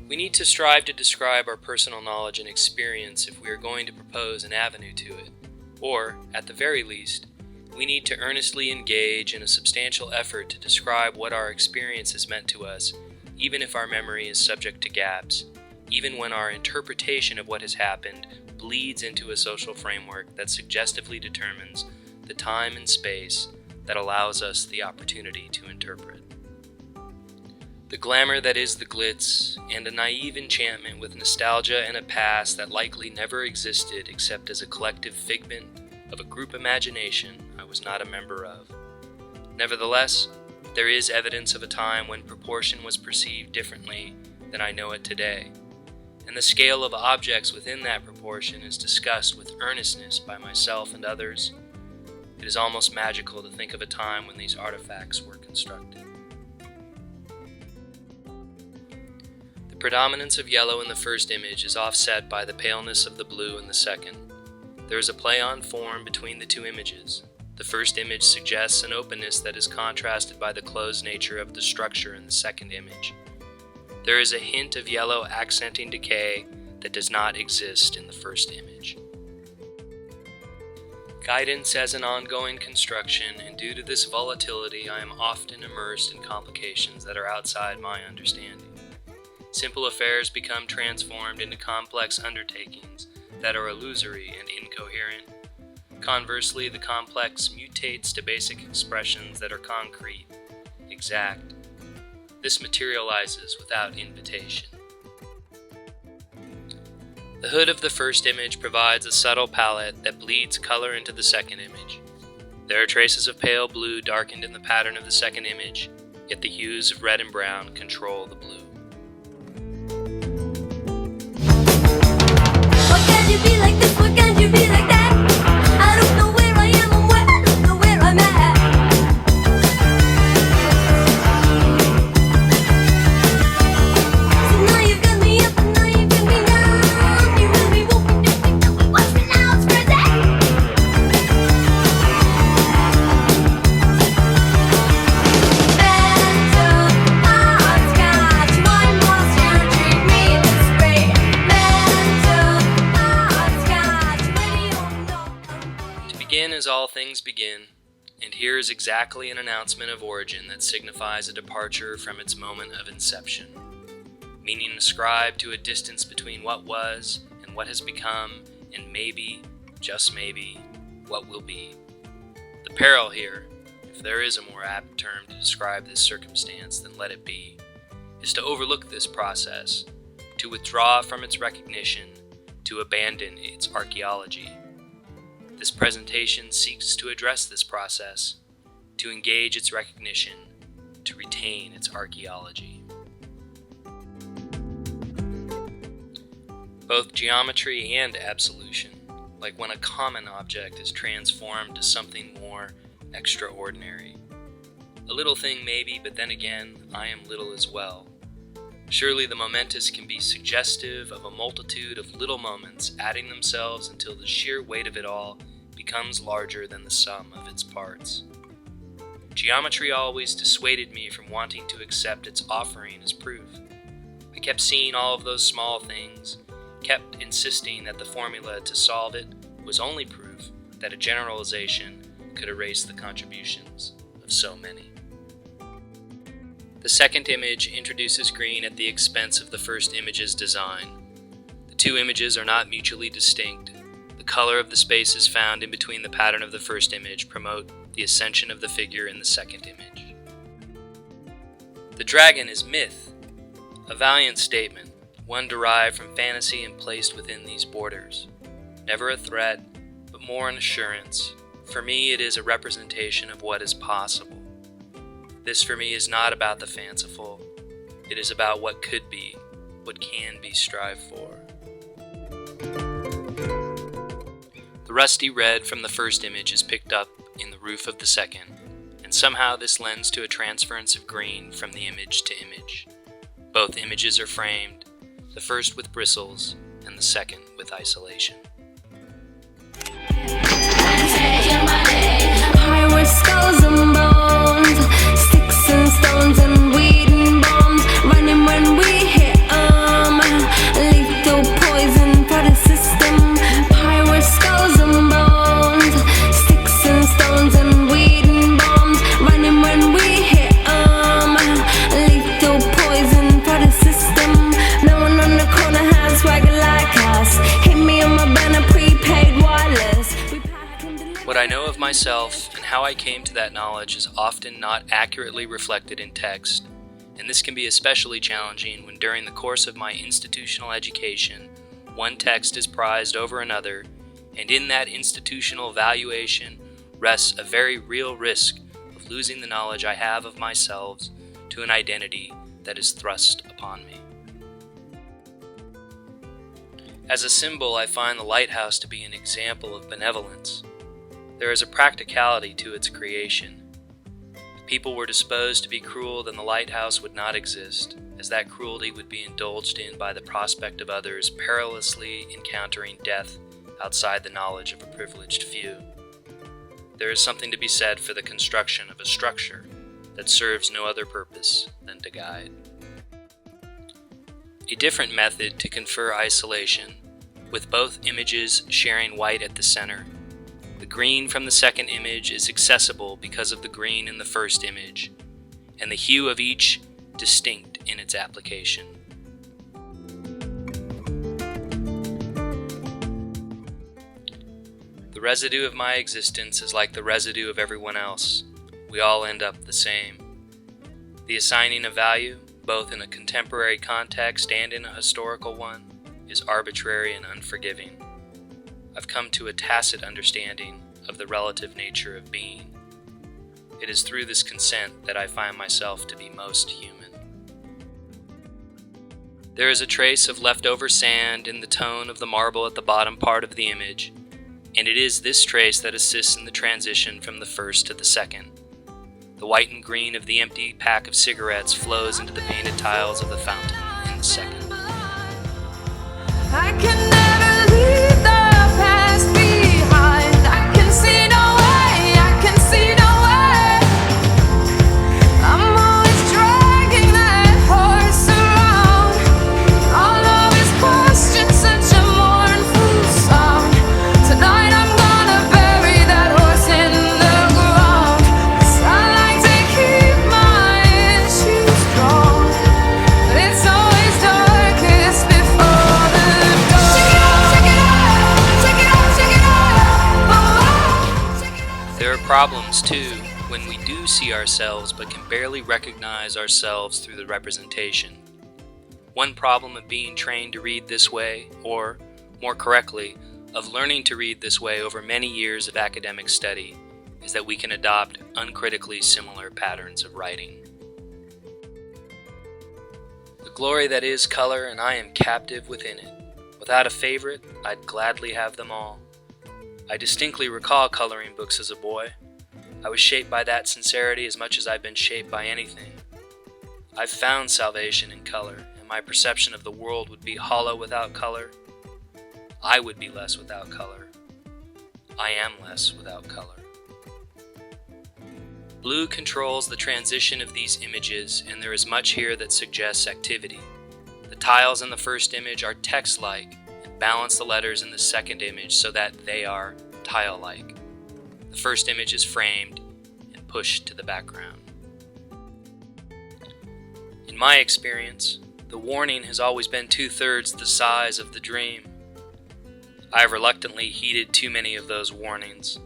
We need to strive to describe our personal knowledge and experience if we are going to propose an avenue to it, or, at the very least, we need to earnestly engage in a substantial effort to describe what our experience has meant to us, even if our memory is subject to gaps, even when our interpretation of what has happened bleeds into a social framework that suggestively determines the time and space that allows us the opportunity to interpret. The glamour that is the glitz, and a naive enchantment with nostalgia and a past that likely never existed except as a collective figment of a group imagination I was not a member of. Nevertheless, there is evidence of a time when proportion was perceived differently than I know it today, and the scale of objects within that proportion is discussed with earnestness by myself and others. It is almost magical to think of a time when these artifacts were constructed. The predominance of yellow in the first image is offset by the paleness of the blue in the second. There is a play on form between the two images. The first image suggests an openness that is contrasted by the closed nature of the structure in the second image. There is a hint of yellow accenting decay that does not exist in the first image. Guidance as an ongoing construction, and due to this volatility, I am often immersed in complications that are outside my understanding. Simple affairs become transformed into complex undertakings that are illusory and incoherent. Conversely, the complex mutates to basic expressions that are concrete, exact. This materializes without invitation. The hood of the first image provides a subtle palette that bleeds color into the second image. There are traces of pale blue darkened in the pattern of the second image, yet the hues of red and brown control the blue. Why can't you be like this? Why can't you be like that? I don't know where I am and where I don't know where I'm at. So now you've got me up and now you've got me down. You really won't be different. Watch me now, it's crazy. Mental hopscotch, my monster treat me this way. Mental hopscotch, when you don't know. To begin as all things begin, and here is exactly an announcement of origin that signifies a departure from its moment of inception, meaning ascribed to a distance between what was and what has become, and maybe, just maybe, what will be. The peril here, if there is a more apt term to describe this circumstance than let it be, is to overlook this process, to withdraw from its recognition, to abandon its archaeology. This presentation seeks to address this process, to engage its recognition, to retain its archaeology. Both geometry and absolution, like when a common object is transformed to something more extraordinary. A little thing maybe, but then again, I am little as well. Surely the momentous can be suggestive of a multitude of little moments adding themselves until the sheer weight of it all becomes larger than the sum of its parts. Geometry always dissuaded me from wanting to accept its offering as proof. I kept seeing all of those small things, kept insisting that the formula to solve it was only proof that a generalization could erase the contributions of so many. The second image introduces green at the expense of the first image's design. The two images are not mutually distinct. The color of the spaces found in between the pattern of the first image promote the ascension of the figure in the second image. The dragon is myth, a valiant statement, one derived from fantasy and placed within these borders. Never a threat, but more an assurance. For me, it is a representation of what is possible. This for me is not about the fanciful. It is about what could be, what can be strived for. The rusty red from the first image is picked up in the roof of the second, and somehow this lends to a transference of green from the image to image. Both images are framed, the first with bristles and the second with isolation. Pirate skulls and bones, sticks and stones and weed and bombs, running when we hit 'em. of myself and how I came to that knowledge is often not accurately reflected in text, and this can be especially challenging when during the course of my institutional education, one text is prized over another, and in that institutional valuation rests a very real risk of losing the knowledge I have of myself to an identity that is thrust upon me. As a symbol, I find the lighthouse to be an example of benevolence. There is a practicality to its creation. If people were disposed to be cruel, then the lighthouse would not exist, as that cruelty would be indulged in by the prospect of others perilously encountering death outside the knowledge of a privileged few. There is something to be said for the construction of a structure that serves no other purpose than to guide. A different method to confer isolation, with both images sharing white at the center. The green from the second image is accessible because of the green in the first image, and the hue of each distinct in its application. The residue of my existence is like the residue of everyone else. We all end up the same. The assigning of value, both in a contemporary context and in a historical one, is arbitrary and unforgiving. I've come to a tacit understanding of the relative nature of being. It is through this consent that I find myself to be most human. There is a trace of leftover sand in the tone of the marble at the bottom part of the image, and it is this trace that assists in the transition from the first to the second. The white and green of the empty pack of cigarettes flows into the painted tiles of the fountain in the second. I can never leave the past behind. I can see no way, I can see no way. I'm always dragging that horse around. All of his questions, such a mournful sound. Tonight I'm gonna bury that horse in the ground. 'Cause I like to keep my issues strong, but it's always darkest before the There are problems, too, when we do see ourselves but can barely recognize ourselves through the representation. One problem of being trained to read this way, or, more correctly, of learning to read this way over many years of academic study, is that we can adopt uncritically similar patterns of writing. The glory that is color, and I am captive within it. Without a favorite, I'd gladly have them all. I distinctly recall coloring books as a boy. I was shaped by that sincerity as much as I've been shaped by anything. I've found salvation in color, and my perception of the world would be hollow without color. I would be less without color. I am less without color. Blue controls the transition of these images, and there is much here that suggests activity. The tiles in the first image are text-like, balance the letters in the second image so that they are tile-like. The first image is framed and pushed to the background. In my experience, the warning has always been 2/3 the size of the dream. I have reluctantly heeded too many of those warnings.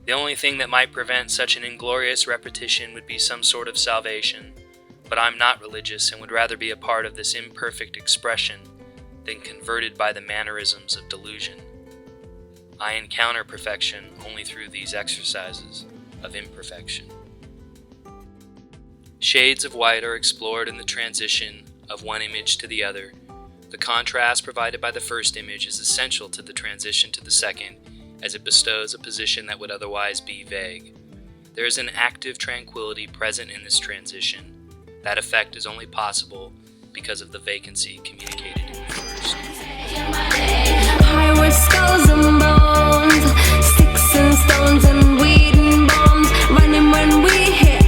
The only thing that might prevent such an inglorious repetition would be some sort of salvation, but I'm not religious and would rather be a part of this imperfect expression than converted by the mannerisms of delusion. I encounter perfection only through these exercises of imperfection. Shades of white are explored in the transition of one image to the other. The contrast provided by the first image is essential to the transition to the second, as it bestows a position that would otherwise be vague. There is an active tranquility present in this transition. That effect is only possible because of the vacancy communicated in the first. High skulls and bones, sticks and stones and weed and bombs, running when we hit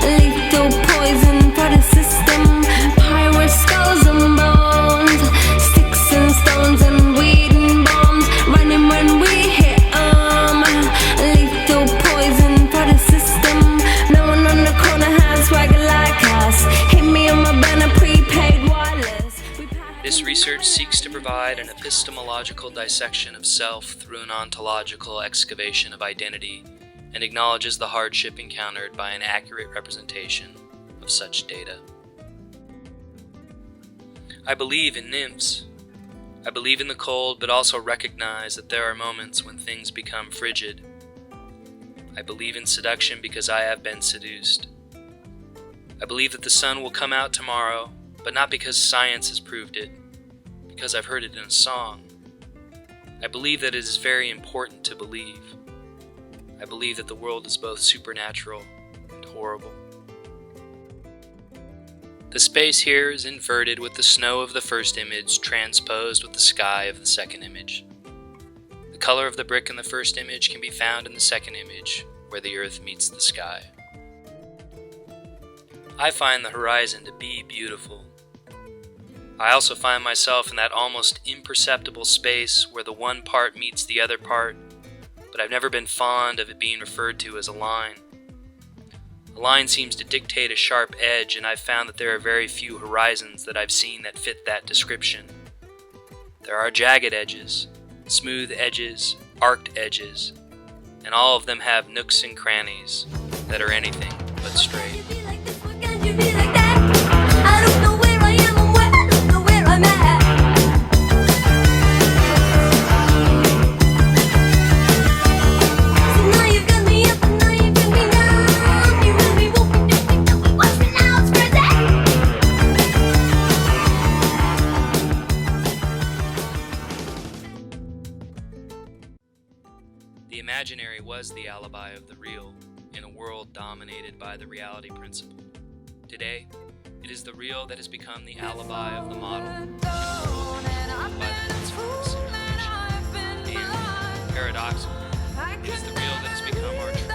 lethal poison for the system. High skulls and bones, sticks and stones and weed and bombs, running when we hit lethal poison for the system. No one on the corner has swagger like us. Hit me on my banner, prepaid wireless. This research seeks to provide an epistemological dissection of self through an ontological excavation of identity, and acknowledges the hardship encountered by an accurate representation of such data. I believe in nymphs. I believe in the cold, but also recognize that there are moments when things become frigid. I believe in seduction because I have been seduced. I believe that the sun will come out tomorrow, but not because science has proved it, because I've heard it in a song. I believe that it is very important to believe. I believe that the world is both supernatural and horrible. The space here is inverted with the snow of the first image transposed with the sky of the second image. The color of the brick in the first image can be found in the second image, where the earth meets the sky. I find the horizon to be beautiful. I also find myself in that almost imperceptible space where the one part meets the other part, but I've never been fond of it being referred to as a line. A line seems to dictate a sharp edge, and I've found that there are very few horizons that I've seen that fit that description. There are jagged edges, smooth edges, arced edges, and all of them have nooks and crannies that are anything but straight. The imaginary was the alibi of the real, in a world dominated by the reality principle. Today, it is the real that has become the alibi of the model, in a world controlled by the principle of simulation. And, paradoxically, it is the real that has become our truth.